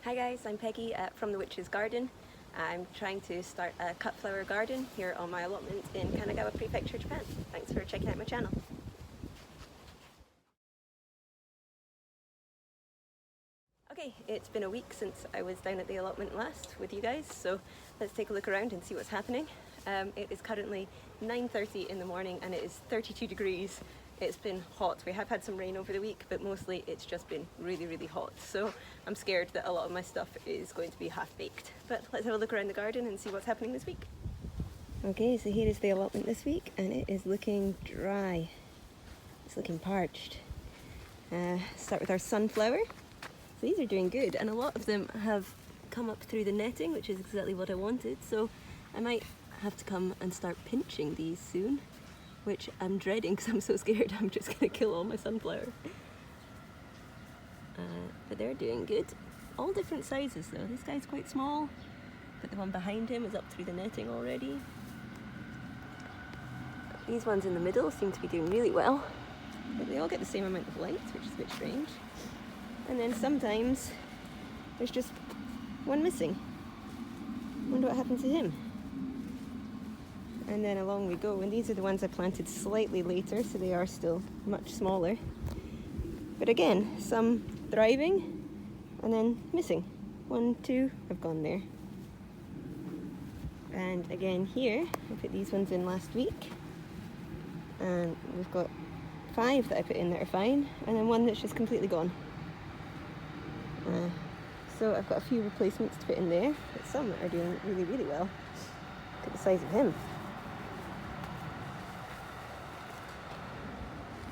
Hi guys, I'm Peggy from the Witch's Garden. I'm trying to start a cut flower garden here on my allotment in Kanagawa Prefecture, Japan. Thanks for checking out my channel. Okay, it's been a week since I was down at the allotment last with you guys, so let's take a look around and see what's happening. It is currently 9:30 in the morning and it is 32 degrees. It's been hot. We have had some rain over the week, but mostly it's just been really hot. So I'm scared that a lot of my stuff is going to be half-baked. But let's have a look around the garden and see what's happening this week. Okay, so here is the allotment this week and it is looking dry. It's looking parched. Start with our sunflower. So these are doing good and a lot of them have come up through the netting, which is exactly what I wanted. So I might have to come and start pinching these soon, which I'm dreading because I'm so scared I'm just going to kill all my sunflower. But they're doing good. All different sizes though. This guy's quite small, but the one behind him is up through the netting already. These ones in the middle seem to be doing really well, but they all get the same amount of light, which is a bit strange. And then sometimes there's just one missing. Wonder what happened to him. And then along we go, and these are the ones I planted slightly later, so they are still much smaller. But again, some thriving and then missing. 1, 2 have gone there. And again here, I put these ones in last week, and we've got 5 that I put in that are fine, and then 1 that's just completely gone. So I've got a few replacements to put in there, but some are doing really well. Look at the size of him.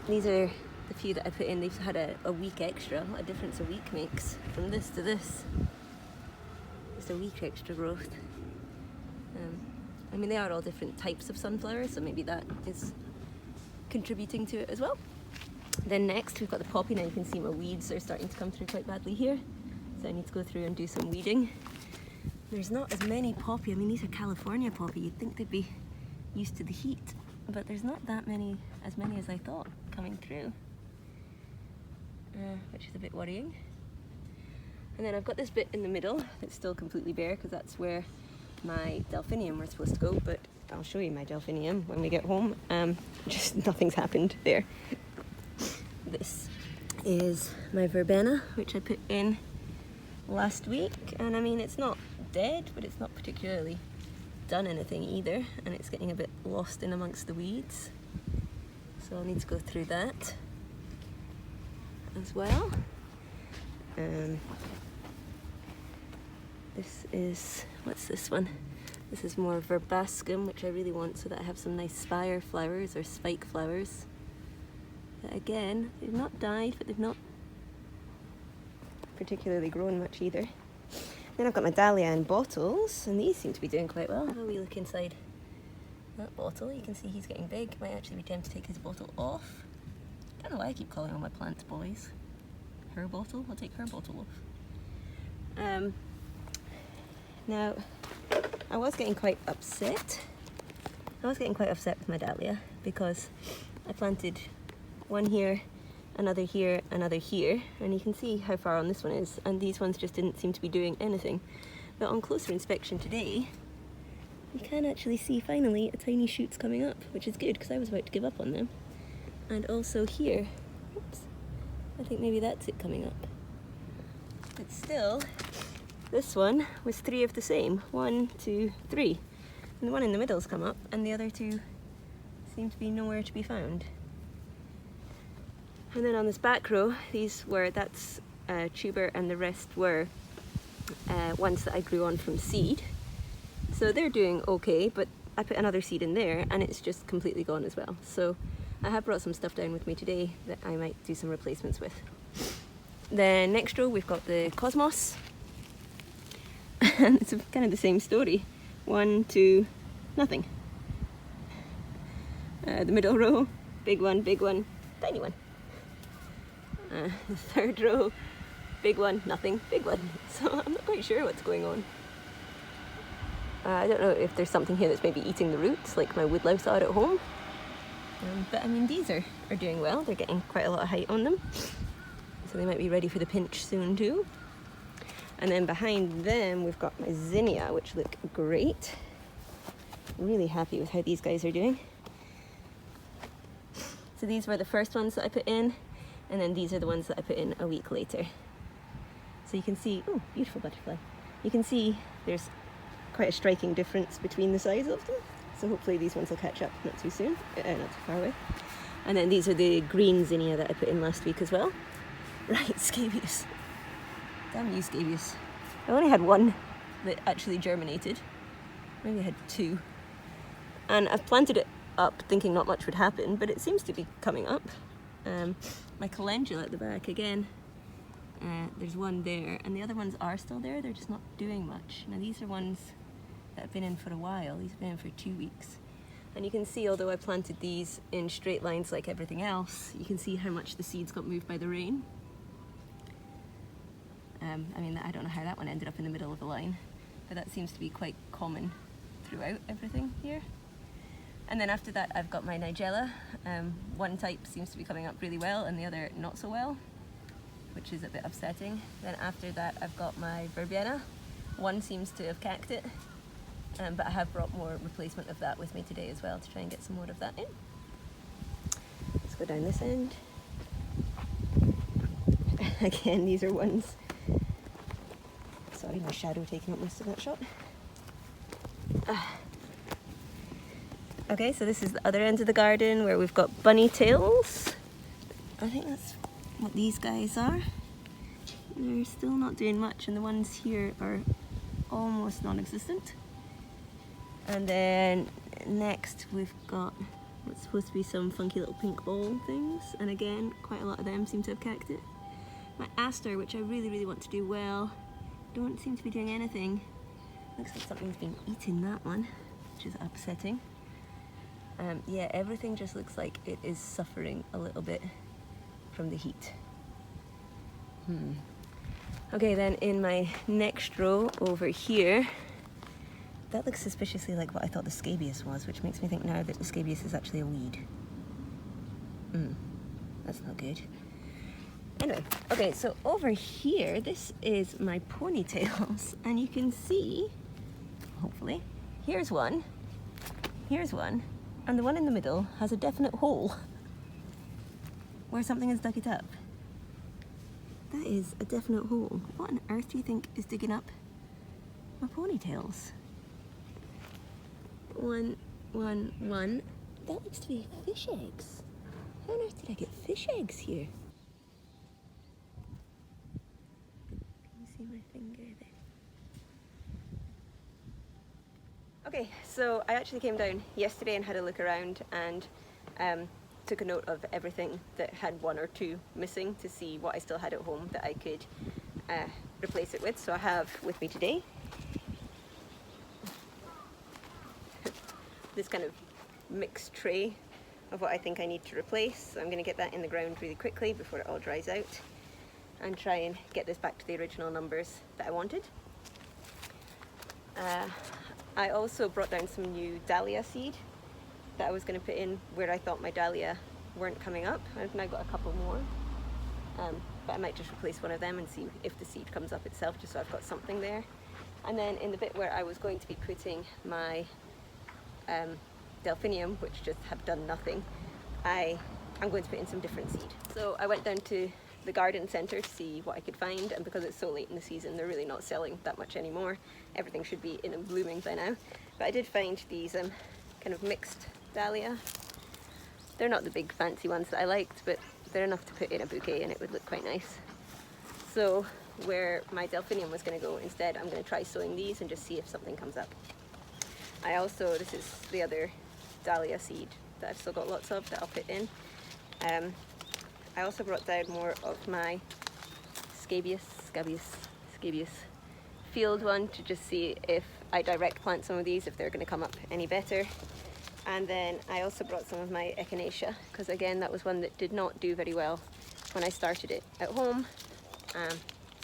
These are the few that I put in. They've had a week extra. What a difference a week makes from this to this. Just a week extra growth. I mean, they are all different types of sunflowers, so maybe that is contributing to it as well. Then next we've got the poppy. Now you can see my weeds are starting to come through quite badly here, so I need to go through and do some weeding. There's not as many poppy. I mean, these are California poppy. You'd think they'd be used to the heat, but there's not that many, as many as I thought, coming through, which is a bit worrying. And then I've got this bit in the middle that's still completely bare because that's where my delphinium were supposed to go, but I'll show you my delphinium when we get home. Just nothing's happened there. This is my verbena, which I put in last week, and I mean, it's not dead, but it's not particularly done anything either, and it's getting a bit lost in amongst the weeds, so I'll need to go through that as well. This is, what's this one? This is more verbascum, which I really want so that I have some nice spire flowers or spike flowers. But again, they've not died, but they've not particularly grown much either. Then I've got my dahlia in bottles, and these seem to be doing quite well. How we look inside that bottle, you can see he's getting big. Might actually be time to take his bottle off. I don't know why I keep calling all my plants boys. Her bottle, I'll take her bottle off. Now, I was getting quite upset. With my dahlia because I planted one here, another here, another here, and you can see how far on this one is, and these ones just didn't seem to be doing anything. But on closer inspection today, you can actually see finally a tiny shoot's coming up, which is good because I was about to give up on them. And also here, oops, I think maybe that's it coming up. But still, this one was 3 of the same. 1, 2, 3. And the one in the middle's come up, and the other 2 seem to be nowhere to be found. And then on this back row, that's tuber, and the rest were ones that I grew on from seed. So they're doing okay, but I put another seed in there and it's just completely gone as well. So I have brought some stuff down with me today that I might do some replacements with. Then next row we've got the cosmos. And it's kind of the same story. 1, 2, nothing. The middle row, big one, tiny one. The third row, big one, nothing, big one. So I'm not quite sure what's going on. I don't know if there's something here that's maybe eating the roots, like my woodlouse are at home. But I mean, these are doing well. They're getting quite a lot of height on them. So they might be ready for the pinch soon too. And then behind them we've got my zinnia, which look great. Really happy with how these guys are doing. So these were the first ones that I put in, and then these are the ones that I put in a week later. So you can see, oh, beautiful butterfly. You can see there's quite a striking difference between the size of them. So hopefully these ones will catch up not too soon, not too far away. And then these are the green zinnia that I put in last week as well. Right, scabious. Damn you, scabious. I only had one that actually germinated. Maybe I had two. And I've planted it up thinking not much would happen, but it seems to be coming up. My calendula at the back again, there's one there, and the other ones are still there, they're just not doing much. Now these are ones that have been in for a while. These have been in for 2 weeks. And you can see, although I planted these in straight lines like everything else, you can see how much the seeds got moved by the rain. I mean, I don't know how that one ended up in the middle of the line, but that seems to be quite common throughout everything here. And then after that I've got my nigella. One type seems to be coming up really well and the other not so well, which is a bit upsetting. Then after that I've got my verbena. One seems to have cacked it, but I have brought more replacement of that with me today as well to try and get some more of that in. Let's go down this end. Again, these are ones. Sorry, my shadow taking up most of that shot. Okay, so this is the other end of the garden where we've got bunny tails. I think that's what these guys are. They're still not doing much, and the ones here are almost non-existent. And then next we've got what's supposed to be some funky little pink ball things, and again quite a lot of them seem to have cacked it. My aster, which I really want to do well, don't seem to be doing anything. Looks like something's been eating that one, which is upsetting. Yeah, everything just looks like it is suffering a little bit from the heat. Okay, then in my next row over here, that looks suspiciously like what I thought the scabious was, which makes me think now that the scabious is actually a weed. That's not good. Anyway, okay, so over here, this is my ponytails, and you can see, hopefully, here's one, and the one in the middle has a definite hole where something has dug it up. That is a definite hole. What on earth do you think is digging up my ponytails? One. That looks to be fish eggs. How on earth did I get fish eggs here? My finger there. Okay, so I actually came down yesterday and had a look around and took a note of everything that had one or two missing to see what I still had at home that I could replace it with. So I have with me today this kind of mixed tray of what I think I need to replace. So I'm going to get that in the ground really quickly before it all dries out, and try and get this back to the original numbers that I wanted. I also brought down some new dahlia seed that I was going to put in where I thought my dahlia weren't coming up. I've now got a couple more, but I might just replace one of them and see if the seed comes up itself, just so I've got something there. And then in the bit where I was going to be putting my delphinium, which just have done nothing, I'm going to put in some different seed. So I went down to the garden centre to see what I could find, and because it's so late in the season they're really not selling that much anymore. Everything should be in and blooming by now, but I did find these kind of mixed dahlia. They're not the big fancy ones that I liked, but they're enough to put in a bouquet and it would look quite nice. So where my delphinium was going to go, instead I'm going to try sowing these and just see if something comes up. This is the other dahlia seed that I've still got lots of that I'll put in. I also brought down more of my scabious field one to just see if I direct plant some of these, if they're going to come up any better. And then I also brought some of my echinacea, because again that was one that did not do very well when I started it at home.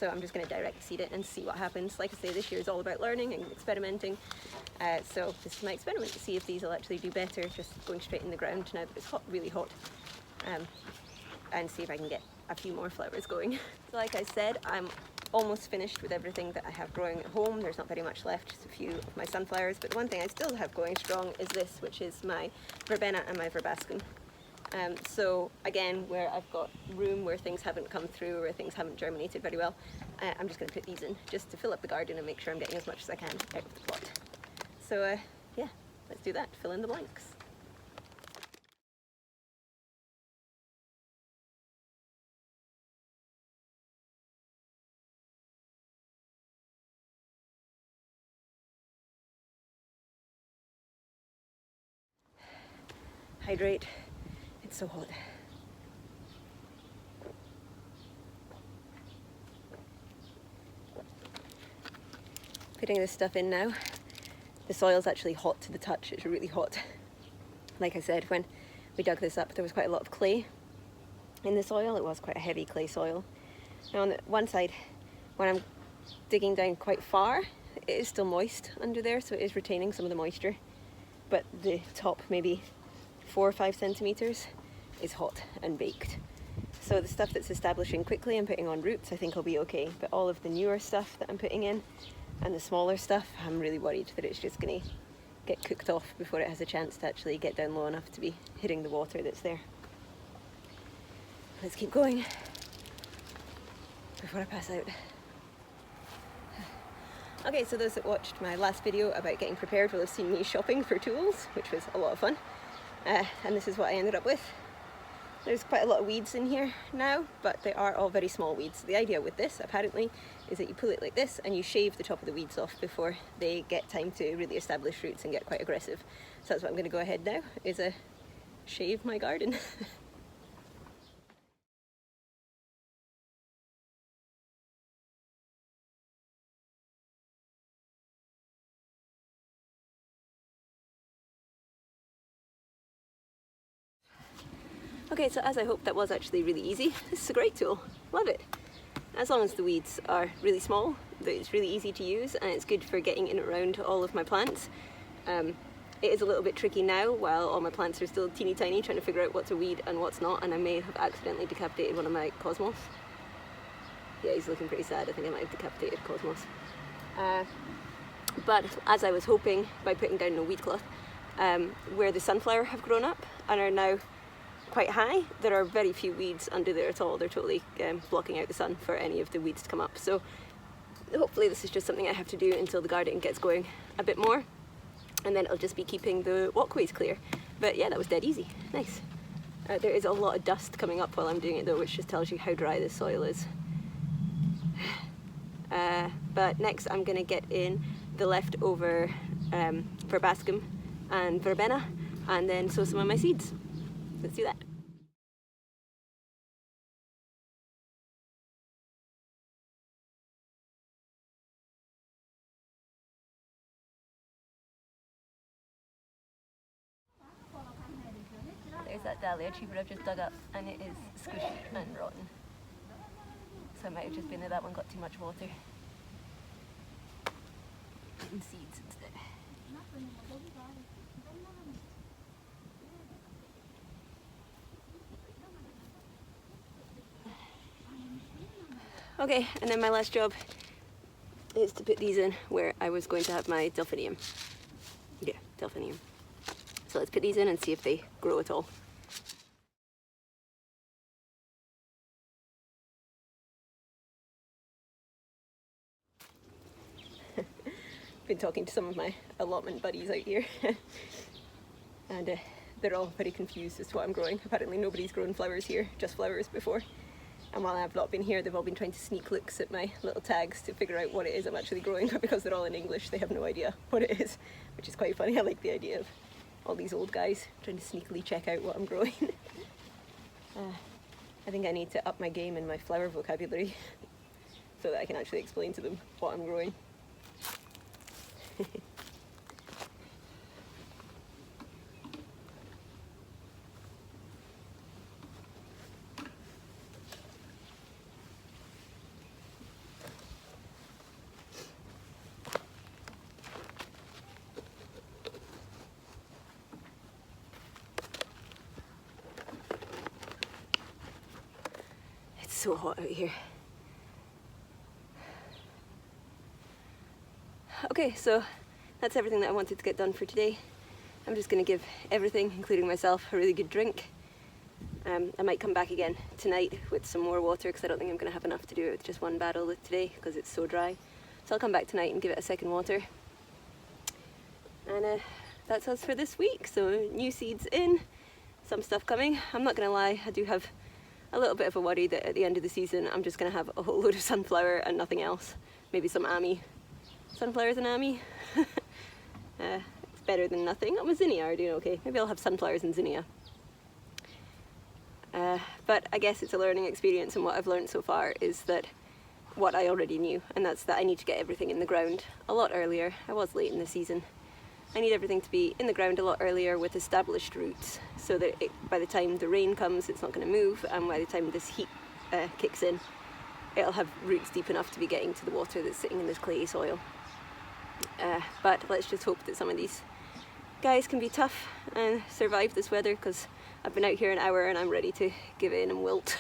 So I'm just going to direct seed it and see what happens. Like I say, this year is all about learning and experimenting. So this is my experiment to see if these will actually do better, just going straight in the ground now that it's hot, really hot. And see if I can get a few more flowers going. So like I said, I'm almost finished with everything that I have growing at home. There's not very much left, just a few of my sunflowers, but the one thing I still have going strong is this, which is my verbena and my verbascum. So again, where I've got room where things haven't come through or things haven't germinated very well, I'm just going to put these in just to fill up the garden and make sure I'm getting as much as I can out of the plot. So yeah, let's do that, fill in the blanks. Hydrate, it's so hot. Putting this stuff in now. The soil's actually hot to the touch, it's really hot. Like I said, when we dug this up there was quite a lot of clay in the soil. It was quite a heavy clay soil. Now on the one side, when I'm digging down quite far, it is still moist under there, so it is retaining some of the moisture. But the top, maybe 4 or 5 centimeters, is hot and baked. So the stuff that's establishing quickly and putting on roots I think will be okay, but all of the newer stuff that I'm putting in and the smaller stuff, I'm really worried that it's just going to get cooked off before it has a chance to actually get down low enough to be hitting the water that's there. Let's keep going before I pass out. Okay, so those that watched my last video about getting prepared will have seen me shopping for tools, which was a lot of fun. And this is what I ended up with. There's quite a lot of weeds in here now, but they are all very small weeds. The idea with this, apparently, is that you pull it like this and you shave the top of the weeds off before they get time to really establish roots and get quite aggressive. So that's what I'm going to go ahead now, is shave my garden. Okay, so as I hoped, that was actually really easy. This is a great tool, love it. As long as the weeds are really small, it's really easy to use and it's good for getting in and around all of my plants. It is a little bit tricky now while all my plants are still teeny tiny, trying to figure out what's a weed and what's not, and I may have accidentally decapitated one of my cosmos. Yeah, he's looking pretty sad. I think I might have decapitated cosmos. But as I was hoping, by putting down a weed cloth, where the sunflower have grown up and are now quite high, there are very few weeds under there at all. They're totally blocking out the sun for any of the weeds to come up. So hopefully this is just something I have to do until the garden gets going a bit more, and then it'll just be keeping the walkways clear. But yeah, that was dead easy. Nice. There is a lot of dust coming up while I'm doing it though, which just tells you how dry this soil is. But next I'm going to get in the leftover verbascum and verbena and then sow some of my seeds. Let's do that. There's that dahlia tree I've just dug up and it is squishy and rotten. So it might have just been that one got too much water. And seeds instead. Okay, and then my last job is to put these in where I was going to have my delphinium. Yeah, delphinium. So let's put these in and see if they grow at all. Been talking to some of my allotment buddies out here and they're all very confused as to what I'm growing. Apparently nobody's grown flowers here, just flowers before. And while I've not been here, they've all been trying to sneak looks at my little tags to figure out what it is I'm actually growing, but because they're all in English, they have no idea what it is, which is quite funny. I like the idea of all these old guys trying to sneakily check out what I'm growing. I think I need to up my game in my flower vocabulary so that I can actually explain to them what I'm growing. It's so hot out here. Okay, so that's everything that I wanted to get done for today. I'm just going to give everything, including myself, a really good drink. I might come back again tonight with some more water because I don't think I'm going to have enough to do it with just one barrel today because it's so dry. So I'll come back tonight and give it a second water. And that's us for this week. So new seeds in, some stuff coming. I'm not going to lie, I do have a little bit of a worry that at the end of the season I'm just going to have a whole load of sunflower and nothing else. Maybe some ammi. Sunflowers and ammi. It's better than nothing. Oh, my zinnia are doing okay. Maybe I'll have sunflowers and zinnia. But I guess it's a learning experience, and what I've learned so far is that what I already knew, and that's that I need to get everything in the ground a lot earlier. I was late in the season. I need everything to be in the ground a lot earlier with established roots, so that by the time the rain comes it's not going to move, and by the time this heat kicks in it'll have roots deep enough to be getting to the water that's sitting in this clayey soil. But let's just hope that some of these guys can be tough and survive this weather, because I've been out here an hour and I'm ready to give in and wilt.